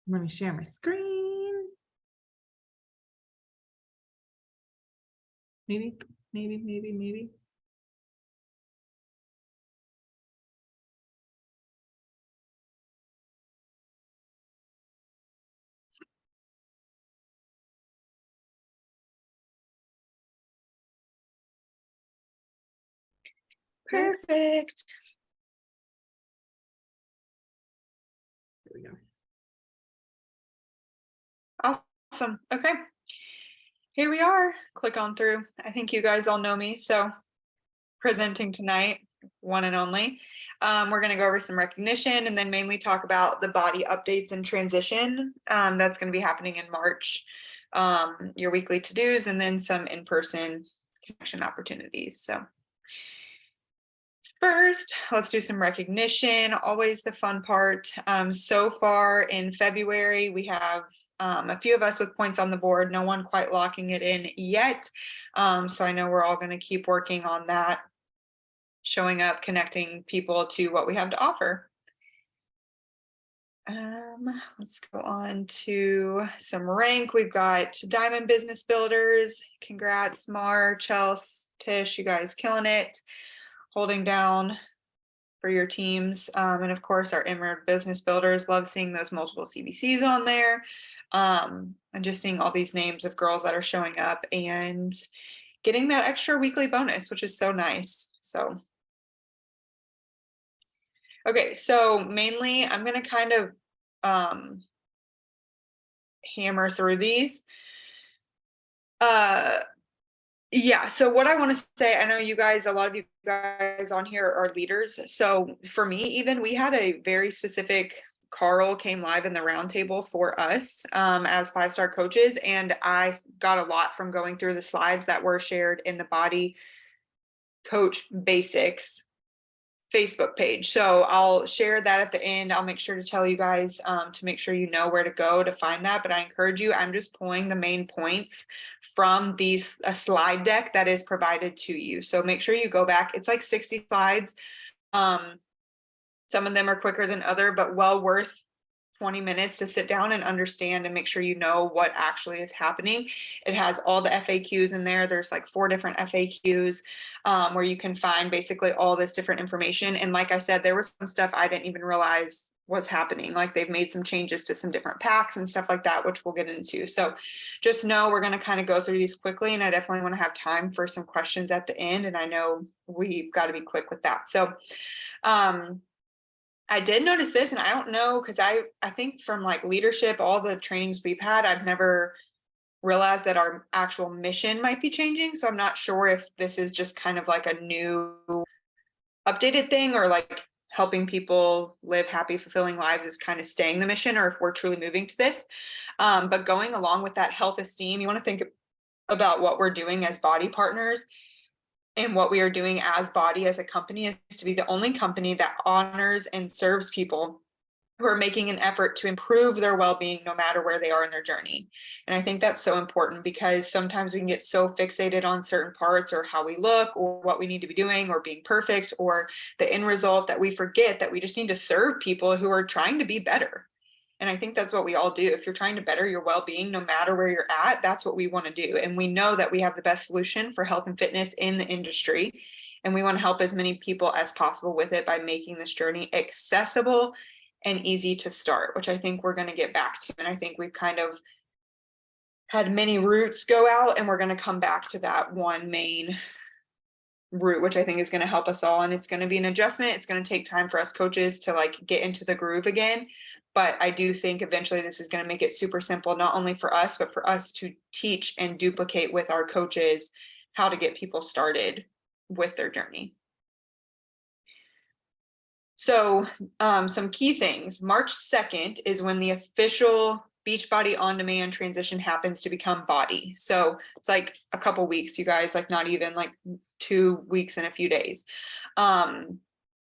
Let me share my screen. Maybe. Perfect. There we go. Awesome. Okay. Here we are. Click on through. I think you guys all know me. So presenting tonight, one and only. We're going to go over some recognition and then mainly talk about the BODi updates and transition. That's going to be happening in March. Your weekly to-dos and then some in-person connection opportunities. So first, let's do some recognition, always the fun part. So far in February, we have a few of us with points on the board, no one quite locking it in yet. So I know we're all going to keep working on that, showing up, connecting people to what we have to offer. Let's go on to some rank. We've got Diamond Business Builders. Congrats, Mar, Chelsea, Tish, you guys killing it. Holding down for your teams. And of course, our Emerald Business Builders, love seeing those multiple CBCs on there. And just seeing all these names of girls that are showing up and getting that extra weekly bonus, which is so nice. So, okay, so mainly I'm going to kind of hammer through these. Yeah, so what I want to say, I know you guys, a lot of you guys on here are leaders. So for me, even we had a very specific, Carl came live in the roundtable for us as 5-star coaches. And I got a lot from going through the slides that were shared in the BODi Coach Basics Facebook page. So I'll share that at the end. I'll make sure to tell you guys to make sure you know where to go to find that. But I encourage you, I'm just pulling the main points from these a slide deck that is provided to you. So make sure you go back. It's like 60 slides. Some of them are quicker than other, but well worth 20 minutes to sit down and understand and make sure you know what actually is happening. It has all the FAQs in there. There's like 4 different FAQs where you can find basically all this different information. And like I said, there was some stuff I didn't even realize was happening. Like they've made some changes to some different packs and stuff like that, which we'll get into. So just know we're going to kind of go through these quickly. And I definitely want to have time for some questions at the end. And I know we've got to be quick with that. So I did notice this, and I don't know, because I think from like leadership, all the trainings we've had, I've never realized that our actual mission might be changing. So I'm not sure if this is just kind of like a new updated thing, or like helping people live happy, fulfilling lives is kind of staying the mission, or if we're truly moving to this. But going along with that health esteem, you want to think about what we're doing as BODi partners. And what we are doing as BODi as a company is to be the only company that honors and serves people who are making an effort to improve their well-being no matter where they are in their journey. And I think that's so important, because sometimes we can get so fixated on certain parts or how we look or what we need to be doing or being perfect or the end result that we forget that we just need to serve people who are trying to be better. And I think that's what we all do. If you're trying to better your well-being, no matter where you're at, that's what we want to do. And we know that we have the best solution for health and fitness in the industry. And we want to help as many people as possible with it by making this journey accessible and easy to start, which I think we're going to get back to. And I think we've kind of had many routes go out, and we're going to come back to that one main route, which I think is going to help us all. And it's going to be an adjustment. It's going to take time for us coaches to like get into the groove again. But I do think eventually this is going to make it super simple, not only for us, but for us to teach and duplicate with our coaches how to get people started with their journey. So some key things. March 2nd is when the official Beachbody on-demand transition happens to become BODi. So it's like a couple weeks, you guys, like not even like 2 weeks and a few days.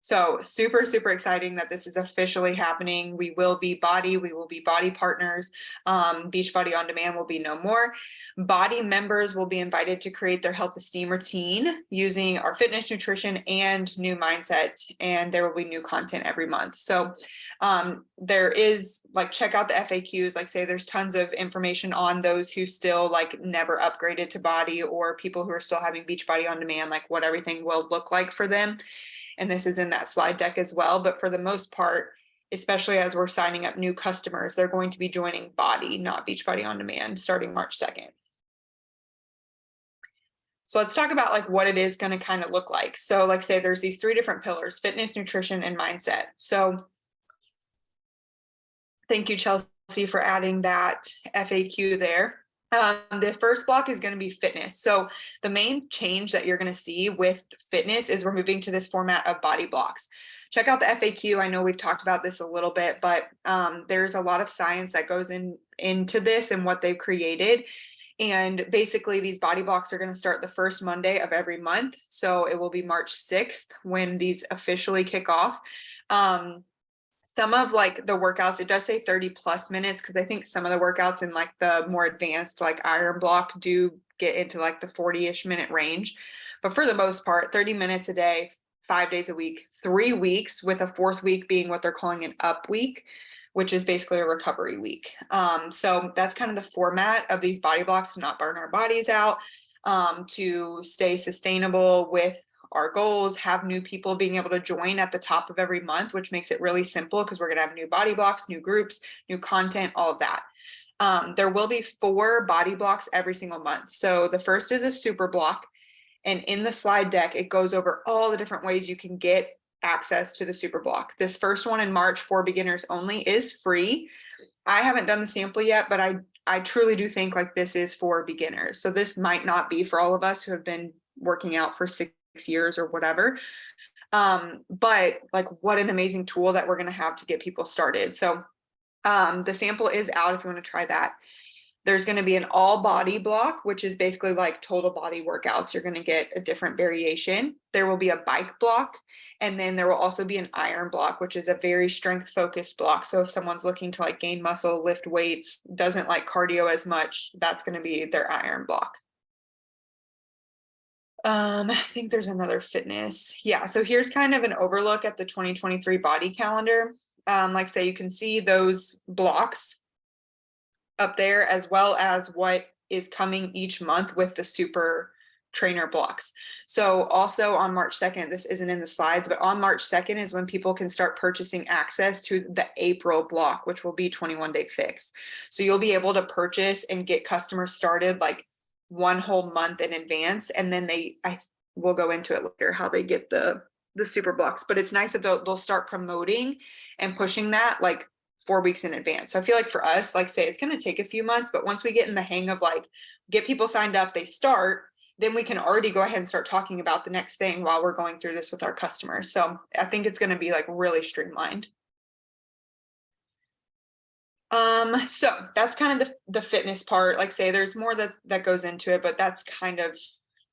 So super, super exciting that this is officially happening. We will be BODi, we will be BODi partners. Beachbody On Demand will be no more. BODi members will be invited to create their health esteem routine using our fitness, nutrition, and new mindset. And there will be new content every month. So there is like, check out the FAQs, like say there's tons of information on those who still like never upgraded to BODi, or people who are still having Beachbody On Demand, like what everything will look like for them. And this is in that slide deck as well. But for the most part, especially as we're signing up new customers, they're going to be joining BODi, not Beachbody On Demand, starting March 2nd. So let's talk about like what it is going to kind of look like. So like say there's these 3 different pillars: fitness, nutrition, and mindset. So thank you, Chelsea, for adding that FAQ there. The first block is going to be fitness. So the main change that you're going to see with fitness is we're moving to this format of BODi blocks. Check out the FAQ. I know we've talked about this a little bit, but there's a lot of science that goes into this and what they've created. And basically these BODi blocks are going to start the first Monday of every month. So it will be March 6th when these officially kick off. Some of like the workouts, it does say 30+ minutes, because I think some of the workouts in like the more advanced like iron block do get into like the 40-ish minute range. But for the most part, 30 minutes a day, 5 days a week, 3 weeks, with a 4th week being what they're calling an up week, which is basically a recovery week. So that's kind of the format of these BODi blocks, to not burn our bodies out, to stay sustainable with our goals, have new people being able to join at the top of every month, which makes it really simple because we're going to have new BODi blocks, new groups, new content, all of that. There will be 4 BODi blocks every single month. So the first is a super block. And in the slide deck, it goes over all the different ways you can get access to the super block. This first one in March for beginners only is free. I haven't done the sample yet, but I truly do think like this is for beginners. So this might not be for all of us who have been working out for 6 years or whatever. But like, what an amazing tool that we're going to have to get people started. So the sample is out if you want to try that. There's going to be an all BODi block, which is basically like total body workouts. You're going to get a different variation. There will be a bike block, and then there will also be an iron block, which is a very strength focused block. So if someone's looking to like gain muscle, lift weights, doesn't like cardio as much, that's going to be their iron block. I think there's another fitness. Yeah. So here's kind of an overlook at the 2023 BODi calendar. Like say you can see those blocks up there, as well as what is coming each month with the super trainer blocks. So also on March 2nd, this isn't in the slides, but on March 2nd is when people can start purchasing access to the April block, which will be 21 Day Fix. So you'll be able to purchase and get customers started like 1 whole month in advance. And then I will go into it later, how they get the super blocks, but it's nice that they'll start promoting and pushing that like 4 weeks in advance. So I feel like for us, like say it's going to take a few months, but once we get in the hang of like get people signed up, they start, then we can already go ahead and start talking about the next thing while we're going through this with our customers. So I think it's going to be like really streamlined. So that's kind of the fitness part. Like say there's more that goes into it, but that's kind of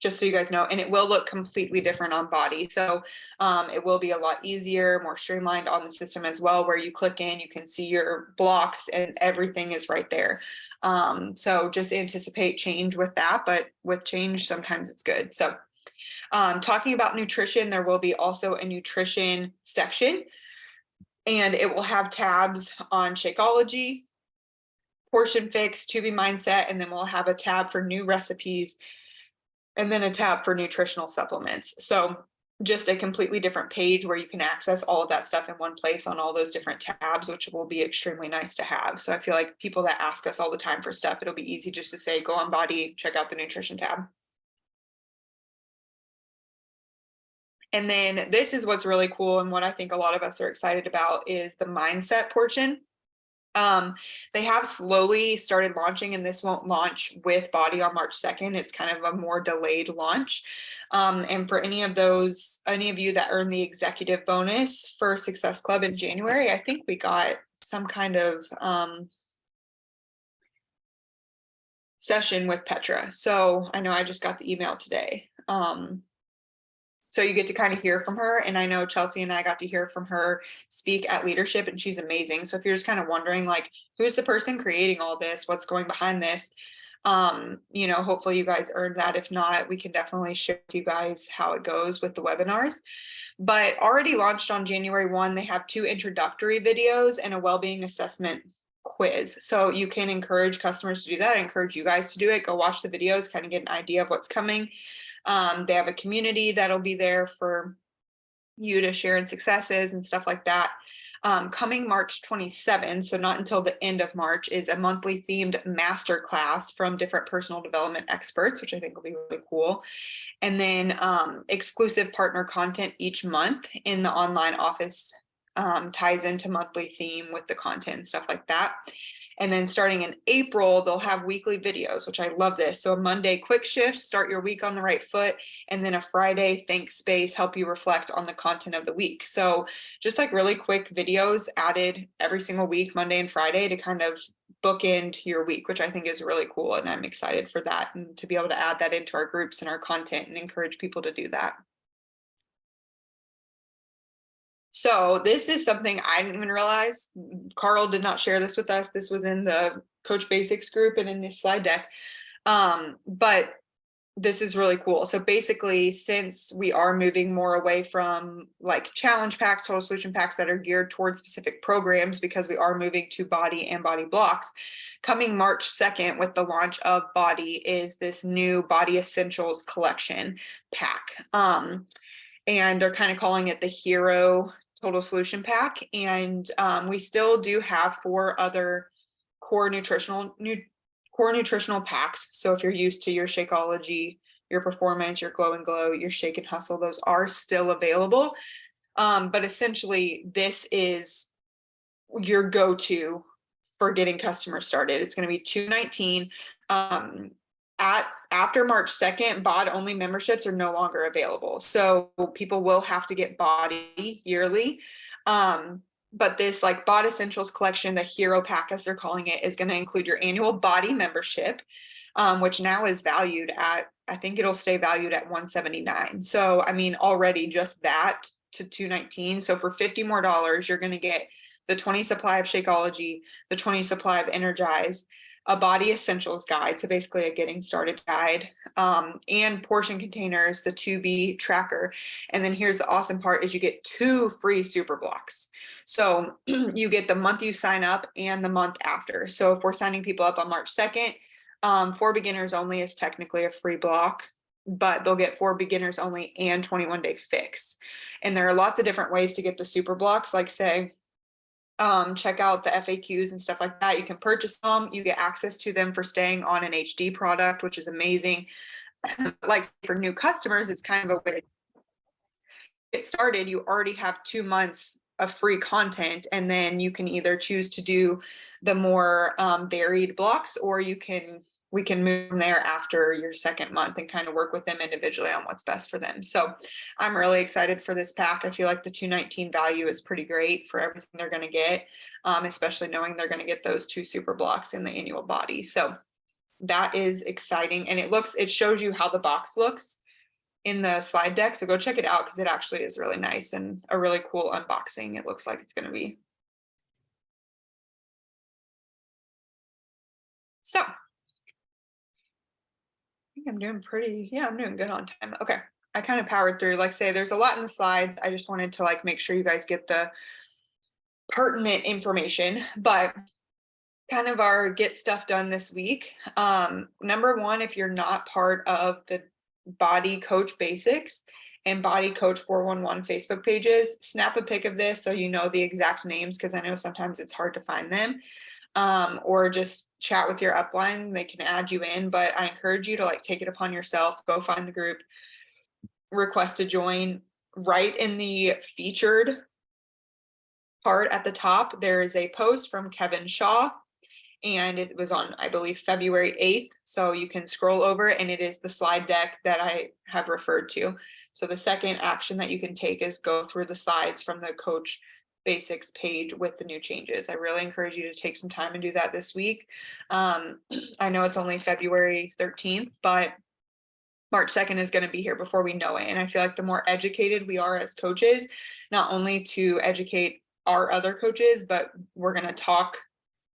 just so you guys know, and it will look completely different on BODi. So it will be a lot easier, more streamlined on the system as well, where you click in, you can see your blocks and everything is right there. So just anticipate change with that, but with change, sometimes it's good. So talking about nutrition, there will be also a nutrition section, and it will have tabs on Shakeology, Portion Fix, To Be Mindset, and then we'll have a tab for new recipes, and then a tab for nutritional supplements. So just a completely different page where you can access all of that stuff in one place on all those different tabs, which will be extremely nice to have. So I feel like people that ask us all the time for stuff, it'll be easy just to say, go on BODi, check out the nutrition tab. And then this is what's really cool, and what I think a lot of us are excited about is the mindset portion. They have slowly started launching, and this won't launch with BODi on March 2nd. It's kind of a more delayed launch. And for any of you that earn the executive bonus for Success Club in January, I think we got some kind of session with Petra. So I know I just got the email today. So you get to kind of hear from her. And I know Chelsea and I got to hear from her speak at leadership, and she's amazing. So if you're just kind of wondering, like, who's the person creating all this, what's going behind this, you know, hopefully you guys earned that. If not, we can definitely share with you guys how it goes with the webinars. But already launched on January 1, they have 2 introductory videos and a well-being assessment quiz. So you can encourage customers to do that. I encourage you guys to do it. Go watch the videos, kind of get an idea of what's coming. They have a community that'll be there for you to share in successes and stuff like that. Coming March 27, so not until the end of March, is a monthly themed masterclass from different personal development experts, which I think will be really cool. And then exclusive partner content each month in the online office ties into monthly theme with the content and stuff like that. And then starting in April, they'll have weekly videos, which I love this. So a Monday quick shift, start your week on the right foot. And then a Friday think space, help you reflect on the content of the week. So just like really quick videos added every single week, Monday and Friday, to kind of bookend your week, which I think is really cool. And I'm excited for that and to be able to add that into our groups and our content and encourage people to do that. So this is something I didn't even realize. Carl did not share this with us. This was in the Coach Basics group and in this slide deck. But this is really cool. So basically, since we are moving more away from like challenge packs, total solution packs that are geared towards specific programs, because we are moving to BODi and BODi blocks, coming March 2nd with the launch of BODi is this new BODi Essentials collection pack. And they're kind of calling it the Hero Total Solution Pack. And we still do have 4 other core nutritional packs. So if you're used to your Shakeology, your Performance, your Glow and Glow, your Shake and Hustle, those are still available. But essentially, this is your go-to for getting customers started. It's going to be $219. After March 2nd, BOD only memberships are no longer available. So people will have to get BODi yearly. But this like BOD Essentials collection, the Hero Pack, as they're calling it, is going to include your annual BODi membership, which now is valued at, I think it'll stay valued at $179. So, I mean, already just that to $219. So for $50 more, you're going to get the 20 supply of Shakeology, the 20 supply of Energize, a BODi Essentials guide, so basically a getting started guide, and portion containers, the 2B tracker. And then here's the awesome part is you get 2 free super blocks. So you get the month you sign up and the month after. So if we're signing people up on March 2nd, for beginners only is technically a free block, but they'll get 4 beginners only and 21-day fix. And there are lots of different ways to get the super blocks, like say, check out the FAQs and stuff like that. You can purchase them. You get access to them for staying on an HD product, which is amazing. Like for new customers, it's kind of a way to get started. You already have 2 months of free content, and then you can either choose to do the more varied blocks, or we can move from there after your 2nd month and kind of work with them individually on what's best for them. So I'm really excited for this pack. I feel like the $219 value is pretty great for everything they're going to get, especially knowing they're going to get those 2 super blocks in the annual BODi. So that is exciting. And it shows you how the box looks in the slide deck. So go check it out because it actually is really nice and a really cool unboxing. It looks like it's going to be. So I'm doing I'm doing good on time. Okay. I kind of powered through, like say there's a lot in the slides. I just wanted to like make sure you guys get the pertinent information, but kind of our get stuff done this week. Number 1, if you're not part of the BODi Coach Basics and BODi Coach 411 Facebook pages, snap a pic of this so you know the exact names, because I know sometimes it's hard to find them. Or just chat with your upline, they can add you in, but I encourage you to like take it upon yourself, go find the group, request to join. Right in the featured part at the top, there is a post from Kevin Shaw, and it was on, I believe, February 8th. So you can scroll over and it is the slide deck that I have referred to. So the second action that you can take is go through the slides from the Coach Basics page with the new changes. I really encourage you to take some time and do that this week. I know it's only February 13th, but March 2nd is going to be here before we know it. And I feel like the more educated we are as coaches, not only to educate our other coaches, but we're going to talk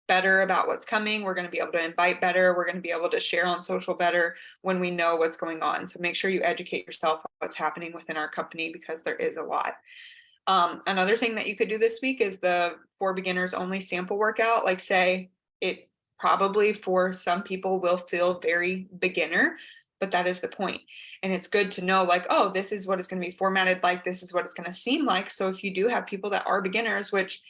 better about what's coming. We're going to be able to invite better. We're going to be able to share on social better when we know what's going on. So make sure you educate yourself on what's happening within our company, because there is a lot. Another thing that you could do this week is the for beginners only sample workout. Like, say it probably for some people will feel very beginner, but that is the point. And it's good to know, like, oh, this is what it's going to be formatted like, this is what it's going to seem like. So if you do have people that are beginners, which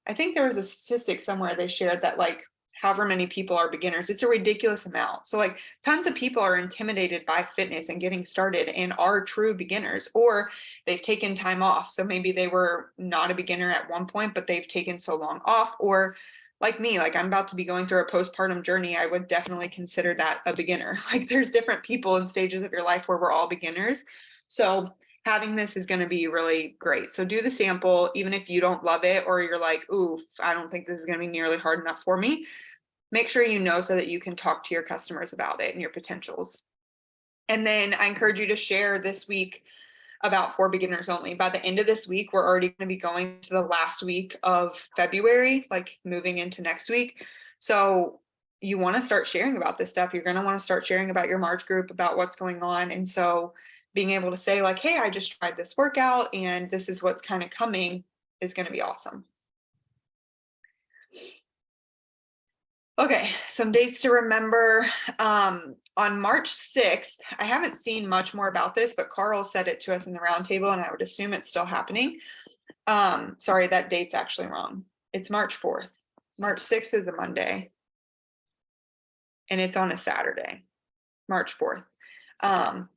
I think there was a statistic somewhere they shared that like however many people are beginners, it's a ridiculous amount. So like tons of people are intimidated by fitness and getting started and are true beginners, or they've taken time off. So maybe they were not a beginner at one point, but they've taken so long off, or like me, like I'm about to be going through a postpartum journey. I would definitely consider that a beginner. Like there's different people in stages of your life where we're all beginners. So having this is going to be really great. So do the sample, even if you don't love it, or you're like, oof, I don't think this is going to be nearly hard enough for me. Make sure you know so that you can talk to your customers about it and your potentials. And then I encourage you to share this week about for beginners only. By the end of this week, we're already going to be going to the last week of February, like moving into next week. So you want to start sharing about this stuff. You're going to want to start sharing about your March group, about what's going on. And so being able to say like, hey, I just tried this workout and this is what's kind of coming is going to be awesome. Okay, some dates to remember. On March 6th, I haven't seen much more about this, but Carl said it to us in the roundtable, and I would assume it's still happening. Sorry, that date's actually wrong. It's March 4th. March 6th is a Monday, and it's on a Saturday, March 4th.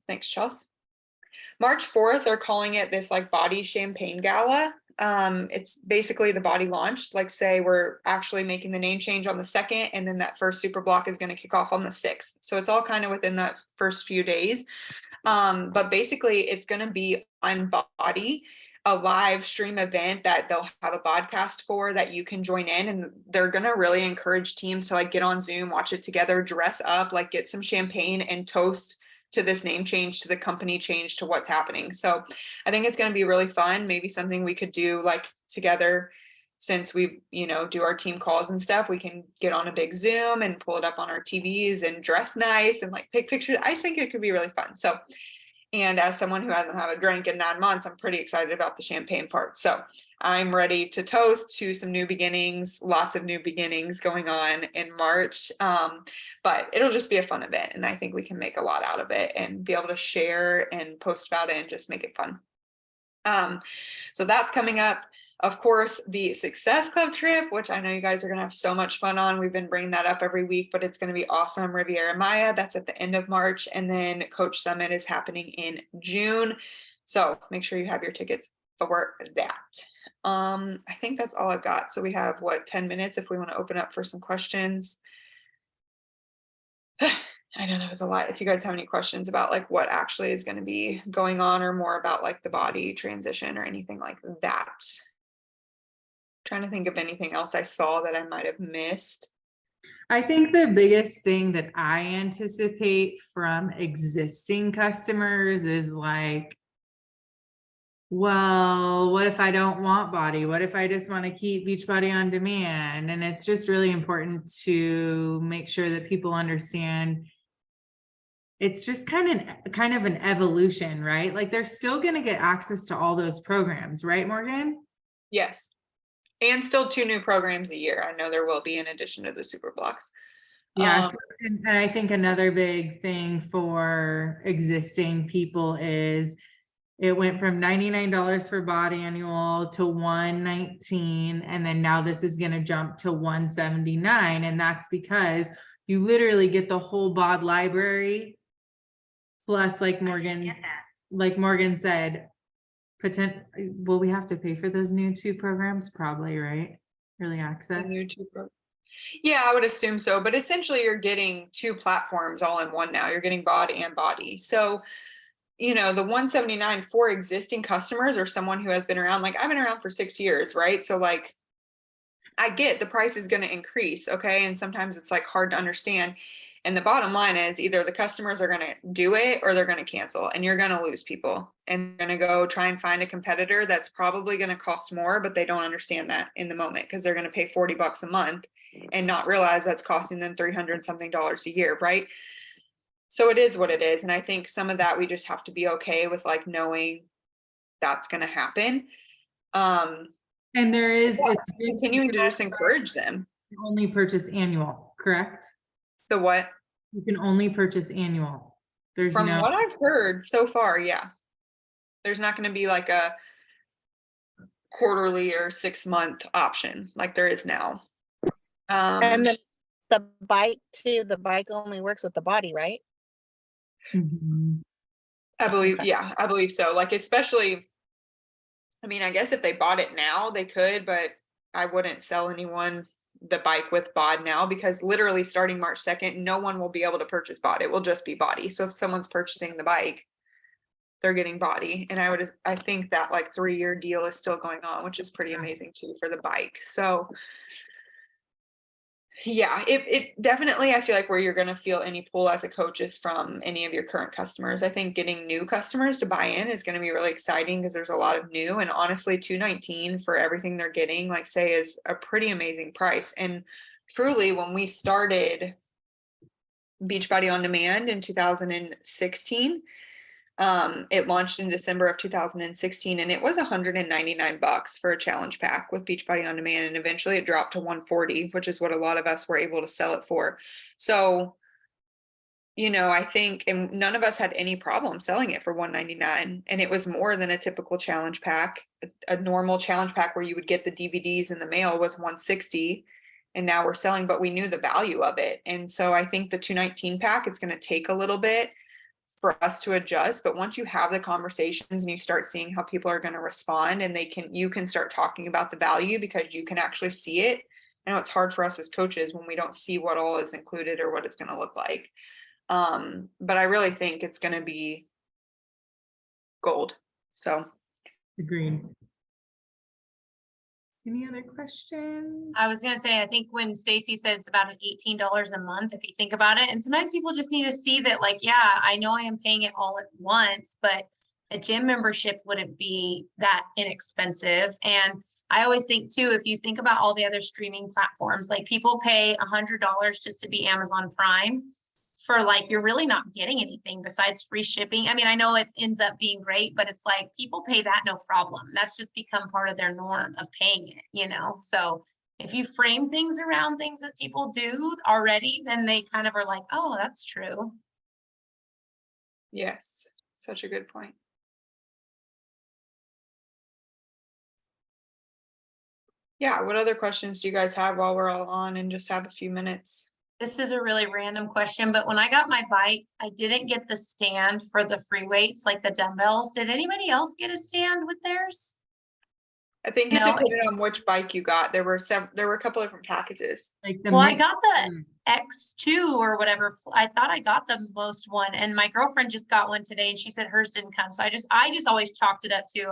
Thanks, Chelsea. March 4th, they're calling it this like BODi champagne gala. It's basically the BODi launch. Like say we're actually making the name change on the 2nd, and then that first super block is going to kick off on the 6th. So it's all kind of within that first few days. But basically it's going to be on BODi, a live stream event that they'll have a podcast for that you can join in, and they're going to really encourage teams to like get on Zoom, watch it together, dress up, like get some champagne and toast to this name change, to the company change, to what's happening. So I think it's going to be really fun. Maybe something we could do like together, since we, do our team calls and stuff. We can get on a big Zoom and pull it up on our TVs and dress nice and like take pictures. I just think it could be really fun. So, and as someone who hasn't had a drink in 9 months, I'm pretty excited about the champagne part. So I'm ready to toast to some new beginnings, lots of new beginnings going on in March. But it'll just be a fun event. And I think we can make a lot out of it and be able to share and post about it and just make it fun. So that's coming up. Of course, the Success Club trip, which I know you guys are going to have so much fun on. We've been bringing that up every week, but it's going to be awesome. Riviera Maya, that's at the end of March. And then Coach Summit is happening in June. So make sure you have your tickets for that. I think that's all I've got. So we have 10 minutes if we want to open up for some questions. I know that was a lot. If you guys have any questions about like what actually is going to be going on, or more about like the BODi transition or anything like that. Trying to think of anything else I saw that I might have missed. I think the biggest thing that I anticipate from existing customers is like, well, what if I don't want BODi? What if I just want to keep Beachbody on demand? And it's just really important to make sure that people understand it's just kind of an evolution, right? Like they're still going to get access to all those programs, right, Morgan? Yes. And still 2 new programs a year. I know there will be, in addition to the super blocks. Yes. And I think another big thing for existing people is it went from $99 for BODi annual to $119. And then now this is going to jump to $179. And that's because you literally get the whole BOD library. Plus, like Morgan said, will we have to pay for those new 2 programs? Probably, right? Early access. Yeah, I would assume so. But essentially, you're getting 2 platforms all in one now. You're getting BOD and BODi. So, the $179 for existing customers or someone who has been around, like I've been around for 6 years, right? So like I get the price is going to increase. Okay. And sometimes it's like hard to understand. And the bottom line is either the customers are going to do it or they're going to cancel, and you're going to lose people and going to go try and find a competitor that's probably going to cost more, but they don't understand that in the moment because they're going to pay $40 a month and not realize that's costing them $300 something a year. Right. So it is what it is. And I think some of that we just have to be okay with, like, knowing that's going to happen. And there is, Yeah, it's continuing to just encourage them. only purchase annual, correct? The what? You can only purchase annual. There's From no, what I've heard so far, yeah. There's not going to be like a quarterly or 6-month option like there is now. And then the bike too, the bike only works with the BODi, right? Mhm. I believe, Okay. yeah, I believe so. Like, especially, I mean, I guess if they bought it now, they could, but I wouldn't sell anyone the bike with BOD now, because literally starting March 2nd, no one will be able to purchase BOD. It will just be BODi. So if someone's purchasing the bike, they're getting BODi. And I think that like 3-year deal is still going on, which is pretty amazing too for the bike. So yeah, it definitely, I feel like where you're going to feel any pull as a coach is from any of your current customers. I think getting new customers to buy in is going to be really exciting because there's a lot of new, and honestly, $219 for everything they're getting, like, say, is a pretty amazing price. And truly, when we started Beachbody On Demand in 2016, it launched in December of 2016, and it was $199 for a challenge pack with Beachbody On Demand. And eventually it dropped to $140, which is what a lot of us were able to sell it for. So, you know, I think, and none of us had any problem selling it for $199. And it was more than a typical challenge pack. A normal challenge pack where you would get the DVDs in the mail was $160. And now we're selling, but we knew the value of it. And so I think the $219 pack, it's going to take a little bit for us to adjust, but once you have the conversations and you start seeing how people are going to respond, and you can start talking about the value because you can actually see it. I know it's hard for us as coaches when we don't see what all is included or what it's going to look like. But I really think it's going to be gold. So Agreed. Any other questions? I was gonna say, I think when Stacy said it's about an $18 a month, if you think about it, and sometimes people just need to see that, like, yeah, I know I am paying it all at once, but a gym membership wouldn't be that inexpensive. And I always think too, if you think about all the other streaming platforms, like people pay $100 just to be Amazon Prime for, like, you're really not getting anything besides free shipping. I mean, I know it ends up being great, but it's like people pay that no problem. That's just become part of their norm of paying it, you know? So if you frame things around things that people do already, then they kind of are like, oh, that's true. yes, such a good point. Yeah, what other questions do you guys have while we're all on and just have a few minutes? This is a really random question, but when I got my bike, I didn't get the stand for the free weights, like the dumbbells. Did anybody else get a stand with theirs? I think it No, depended on which bike you got. There were a couple different packages. Like the Well, I mix- got the X2 or whatever. I thought I got the most one, and my girlfriend just got one today and she said hers didn't come. So I just always chalked it up to,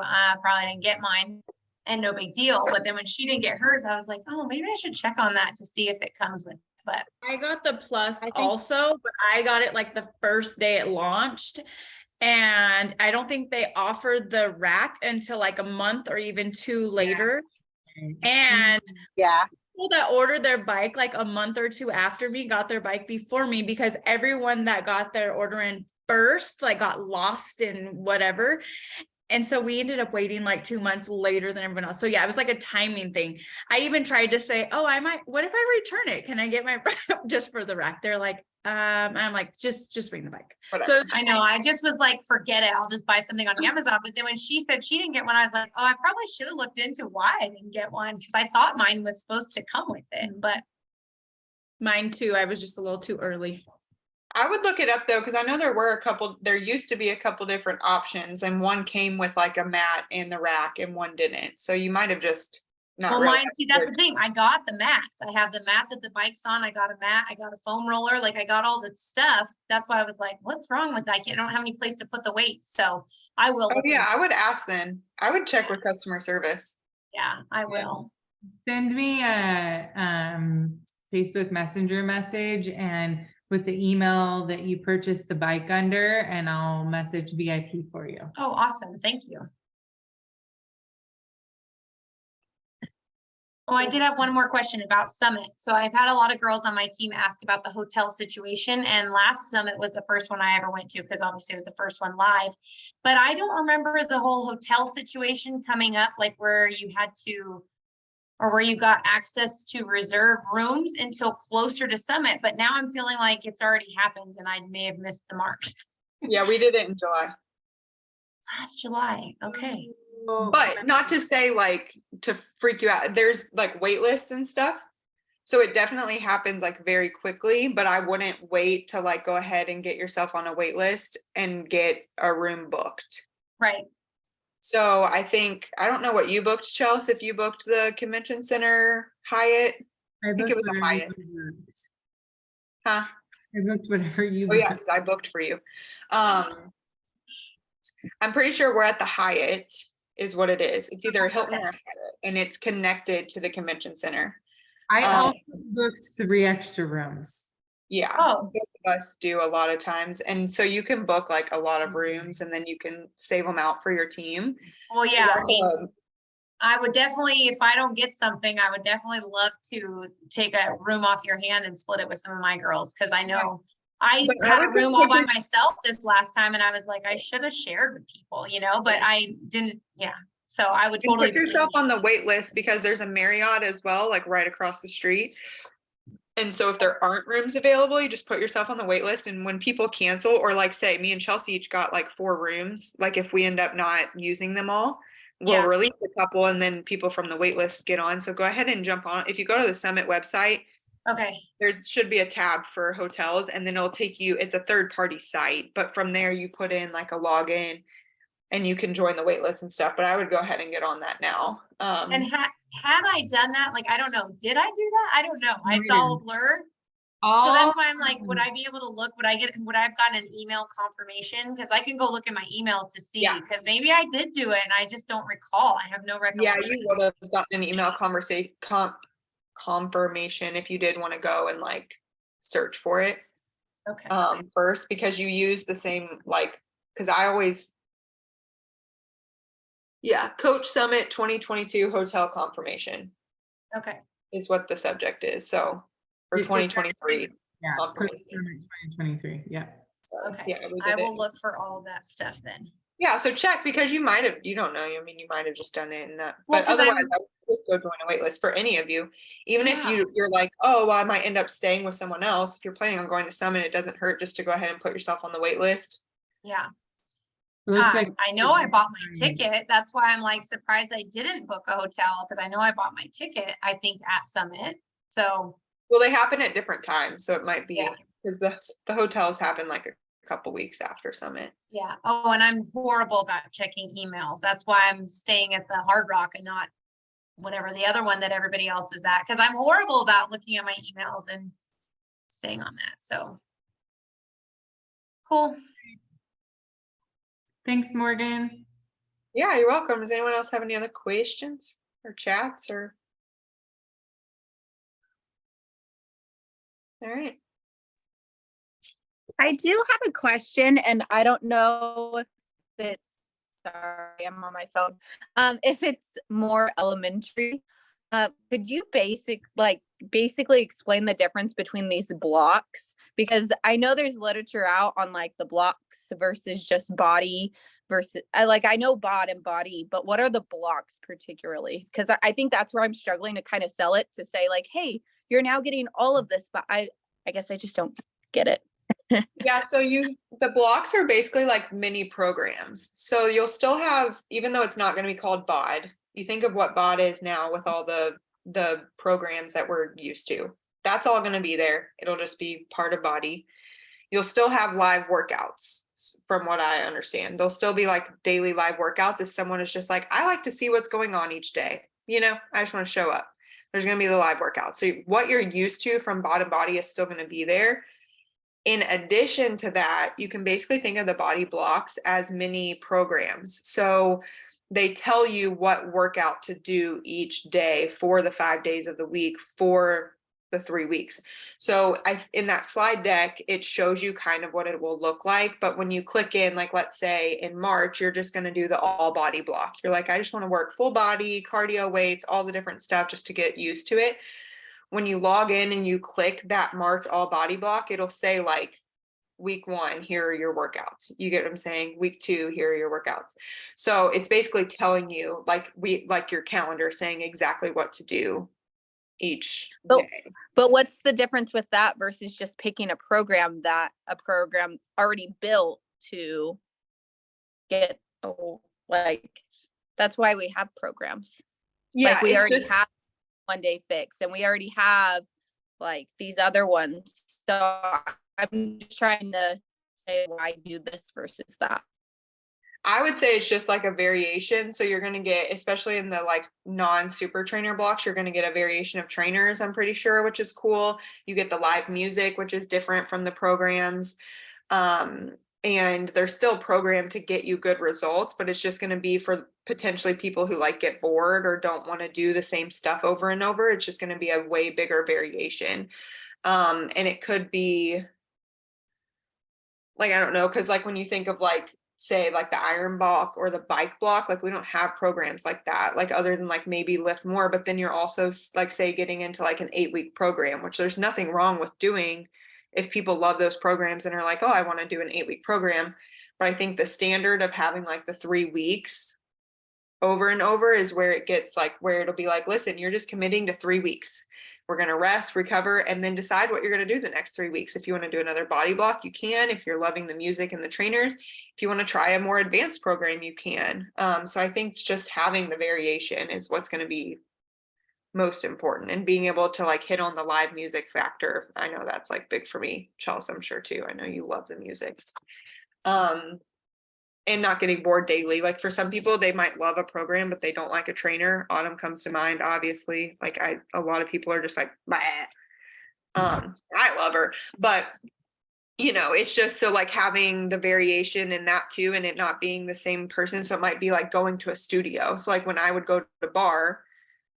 probably didn't get mine and no big deal. But then when she didn't get hers, I was like, oh, maybe I should check on that to see if it comes with, but I got the plus I think- also, but I got it like the first day it launched. And I don't think they offered the rack until like a month or even 2 later. And Yeah. people that ordered their bike like a month or 2 after me got their bike before me, because everyone that got their order in first like got lost in whatever. And so we ended up waiting like 2 months later than everyone else. So yeah, it was like a timing thing. I even tried to say, oh, what if I return it? Can I get my just for the rack? They're like, and I'm like, just bring the bike. Whatever. So I know, I just was like, forget it. I'll just buy something on Amazon. But then when she said she didn't get one, I was like, oh, I probably should have looked into why I didn't get one, because I thought mine was supposed to come with it, but mine too, I was just a little too early. I would look it up though, because I know there used to be a couple different options, and one came with like a mat and the rack and one didn't. So you might have just not well, realized. mine, see, that's the thing. I got the mats. I have the mat that the bike's on. I got a mat. I got a foam roller. Like, I got all the stuff. That's why I was like, what's wrong with that? I don't have any place to put the weights. So I will. Oh look yeah, into- I would ask then. I would check with customer service. Yeah, I will. Send me a Facebook Messenger message and with the email that you purchased the bike under, and I'll message VIP for you. Oh, awesome. Thank you. Oh, I did have one more question about Summit. So I've had a lot of girls on my team ask about the hotel situation, and last Summit was the first one I ever went to because obviously it was the first one live. But I don't remember the whole hotel situation coming up, like where you had to, or where you got access to reserve rooms until closer to Summit. But now I'm feeling like it's already happened and I may have missed the mark. Yeah, we did it in July. Last July. Okay. But not to say like to freak you out. There's like wait lists and stuff. So it definitely happens like very quickly, but I wouldn't wait to like go ahead and get yourself on a wait list and get a room booked. Right. So I think, I don't know what you booked, Chelsea, if you booked the convention center Hyatt. I think it booked was a whatever Hyatt. you booked. Huh? I booked whatever you Oh yeah, booked. because I booked for you. I'm pretty sure we're at the Hyatt is what it is. It's either a Hilton or a Hyatt, and it's connected to the convention center. I Um, also booked 3 extra rooms. Yeah, Oh, both of us do a lot of times. And so you can book like a lot of rooms and then you can save them out for your team. well, yeah. I mean, Also, I would definitely, if I don't get something, I would definitely love to take a room off your hand and split it with some of my girls. Cause I know I But I had a would just room all put by your- myself this last time and I was like, I should have shared with people, you know, but I didn't. Yeah. So I would and totally. put yourself on the wait list because there's a Marriott as well, like right across the street. And so if there aren't rooms available, you just put yourself on the wait list. And when people cancel, or like say me and Chelsea each got like 4 rooms, like if we end up not using them all, we'll Yeah. release a couple and then people from the wait list get on. So go ahead and jump on. If you go to the Summit website, Okay. there's should be a tab for hotels, and then it'll take you, it's a third party site, but from there you put in like a login and you can join the wait list and stuff. But I would go ahead and get on that now. And had I done that, like, I don't know, did I do that? I don't know. I saw a blur. So that's why I'm like, would I be able to look, would I have gotten an email confirmation? Cause I can go look at my emails to see, Yeah. cause maybe I did do it and I just don't recall. I have no Yeah, recollection. you would have gotten an email confirmation if you did want to go and like search for it Okay. first, because you use the same, like, because I always, yeah, Coach Summit 2022 hotel confirmation Okay. is what the subject is. So for It's 2023 Yeah, confirmation. 2023. Yeah. So, Okay. yeah, we I did it. will look for all of that stuff then. Yeah, so check, because you might have, you don't know, I mean, you might have just done it and not, Well, but 'cause otherwise I'm- I would just go join a wait list for any of you. Even if Yeah. you're like, oh, well, I might end up staying with someone else. If you're planning on going to Summit, it doesn't hurt just to go ahead and put yourself on the wait list. Yeah. It looks like I know I bought my ticket. That's why I'm like surprised I didn't book a hotel, because I know I bought my ticket, I think, at Summit. So Well, they happen at different times, so it might be, Yeah. because the hotels happen like a couple weeks after Summit. yeah. Oh, and I'm horrible about checking emails. That's why I'm staying at the Hard Rock and not whatever the other one that everybody else is at, because I'm horrible about looking at my emails and staying on that. So cool. Thanks, Morgan. Yeah, you're welcome. Does anyone else have any other questions or chats or? All right. I do have a question, and I don't know if it's, sorry, I'm on my phone. If it's more elementary, could you basically explain the difference between these blocks? Because I know there's literature out on like the blocks versus just BODi versus, I know BOD and BODi, but what are the blocks particularly? Because I think that's where I'm struggling to kind of sell it, to say like, hey, you're now getting all of this, but I guess I just don't get it. Yeah, so the blocks are basically like mini programs. So you'll still have, even though it's not going to be called BOD, you think of what BOD is now with all the programs that we're used to. That's all going to be there. It'll just be part of BODi. You'll still have live workouts, from what I understand. There'll still be like daily live workouts if someone is just like, I like to see what's going on each day. You know, I just want to show up. There's going to be the live workouts. So what you're used to from BOD and BODi is still going to be there. In addition to that, you can basically think of the BODi blocks as mini programs. So they tell you what workout to do each day for the 5 days of the week for the 3 weeks. So in that slide deck, it shows you kind of what it will look like. But when you click in, like, let's say in March, you're just going to do the all body block. You're like, I just want to work full body, cardio, weights, all the different stuff just to get used to it. When you log in and you click that March all body block, it'll say like, week 1, here are your workouts. You get what I'm saying? Week 2, here are your workouts. So it's basically telling you like your calendar, saying exactly what to do each day. But what's the difference with that versus just picking a program already built to get, like, that's why we have programs. Yeah, like we already have One Day Fix, and we already have like these other ones. So I'm just trying to say why do this versus that. I would say it's just like a variation. So you're going to get, especially in the like non-super trainer blocks, you're going to get a variation of trainers, I'm pretty sure, which is cool. You get the live music, which is different from the programs. And they're still programmed to get you good results, but it's just going to be for potentially people who like get bored or don't want to do the same stuff over and over. It's just going to be a way bigger variation. And it could be like, I don't know, because like when you think of like, say like the iron block or the bike block, like we don't have programs like that, like other than like maybe lift more, but then you're also like, say, getting into like an 8-week program, which there's nothing wrong with doing if people love those programs and are like, oh, I want to do an 8-week program. But I think the standard of having like the 3 weeks over and over is where it gets like, where it'll be like, listen, you're just committing to 3 weeks. We're going to rest, recover, and then decide what you're going to do the next 3 weeks. If you want to do another body block, you can. If you're loving the music and the trainers, if you want to try a more advanced program, you can. So I think just having the variation is what's going to be most important, and being able to like hit on the live music factor. I know that's like big for me. Chelsea, I'm sure too. I know you love the music. And not getting bored daily. Like for some people, they might love a program, but they don't like a trainer. Autumn comes to mind, obviously. Like a lot of people are just like, bah. I love her, but you know, it's just so like having the variation in that too, and it not being the same person. So it might be like going to a studio. So like when I would go to the bar,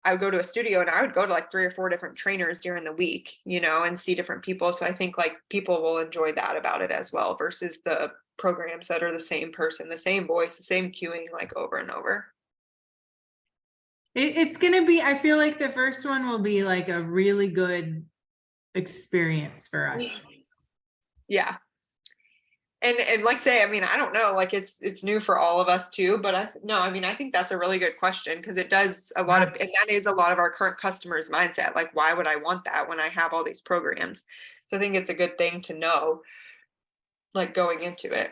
I would go to a studio and I would go to like 3 or 4 different trainers during the week, you know, and see different people. So I think like people will enjoy that about it as well, versus the programs that are the same person, the same voice, the same cueing, like over and over. It's going to be, I feel like the first one will be like a really good experience for us. Yeah. And like say, I mean, I don't know, like it's new for all of us too, but I think that's a really good question, because it does a lot of, and that is a lot of our current customers' mindset. Like, why would I want that when I have all these programs? So I think it's a good thing to know, like going into it.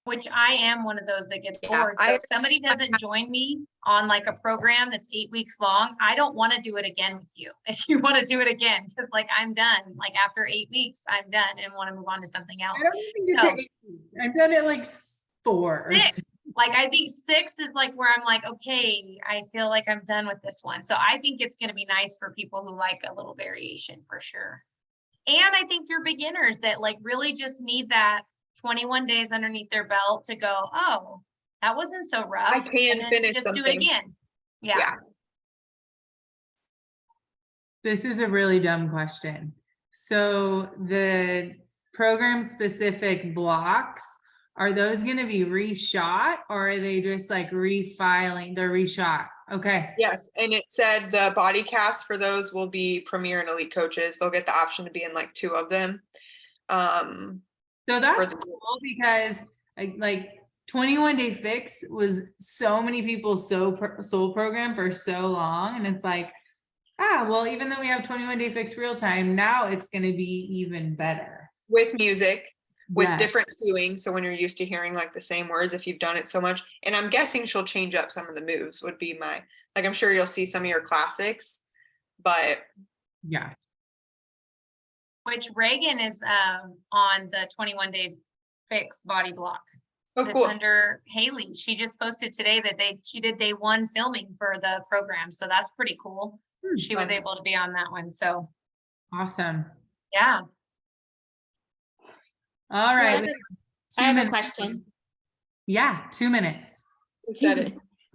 Which I am one of those that gets bored. So if somebody doesn't join me on like a program that's 8 weeks long, I don't want to do it again with you. If you want to do it again, because like I'm done. Like after 8 weeks, I'm done and want to move on to something else. I don't even get to 8 weeks. I've done it like 4. 6. Like I think 6 is like where I'm like, okay, I feel like I'm done with this one. So I think it's going to be nice for people who like a little variation for sure. And I think you're beginners that like really just need that 21 days underneath their belt to go, oh, that wasn't so rough. I can finish just something. Do it again. Yeah. This is a really dumb question. So the program specific blocks, are those going to be reshot, or are they just like refiling? They're reshot. Okay. Yes. And it said the body cast for those will be Premier and Elite coaches. They'll get the option to be in like 2 of them. So that's cool, because like 21 Day Fix was so many people's soul program for so long. And it's like, well, even though we have 21 Day Fix real time, now it's going to be even better. With music, with different cueing. So when you're used to hearing like the same words, if you've done it so much, and I'm guessing she'll change up some of the moves would be my, like, I'm sure you'll see some of your classics, but yeah. Which Reagan is on the 21 Day Fix body block. Oh, That's cool. Under Haley. She just posted today that she did day 1 filming for the program. So that's pretty cool. She was able to be on that one. So awesome. Yeah. All right. I have a question. Yeah, 2 minutes. Who said it?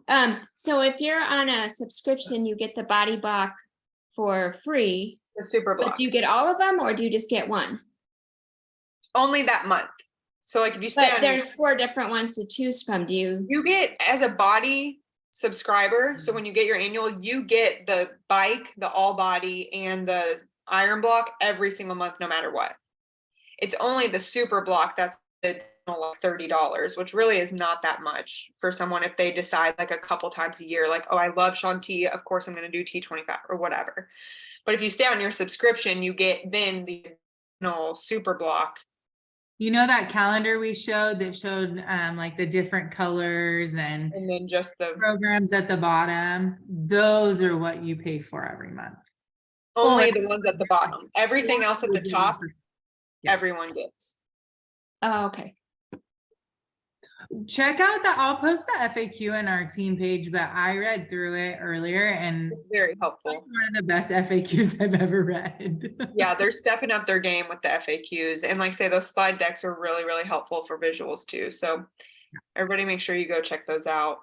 So if you're on a subscription, you get the BODi block for free, The super but block, do you get all of them or do you just get one? only that month. So like if you stay But on, there's 4 different ones to choose from. Do you? you get as a BODi subscriber. So when you get your annual, you get the bike, the all body and the iron block every single month, no matter what. It's only the super block that's like $30, which really is not that much for someone if they decide like a couple times a year, like, oh, I love Sean T. Of course, I'm going to do T25 or whatever. But if you stay on your subscription, you get then the super block. You know that calendar we showed that showed like the different colors and And then just the programs at the bottom? Those are what you pay for every month. only the ones at the bottom. Everything else at the top, Yeah. everyone gets. Oh, okay. Check out I'll post the FAQ in our team page, but I read through it earlier and It's very it's helpful. one of the best FAQs I've ever read. Yeah, they're stepping up their game with the FAQs. And like I say, those slide decks are really, really helpful for visuals too. So everybody make sure you go check those out.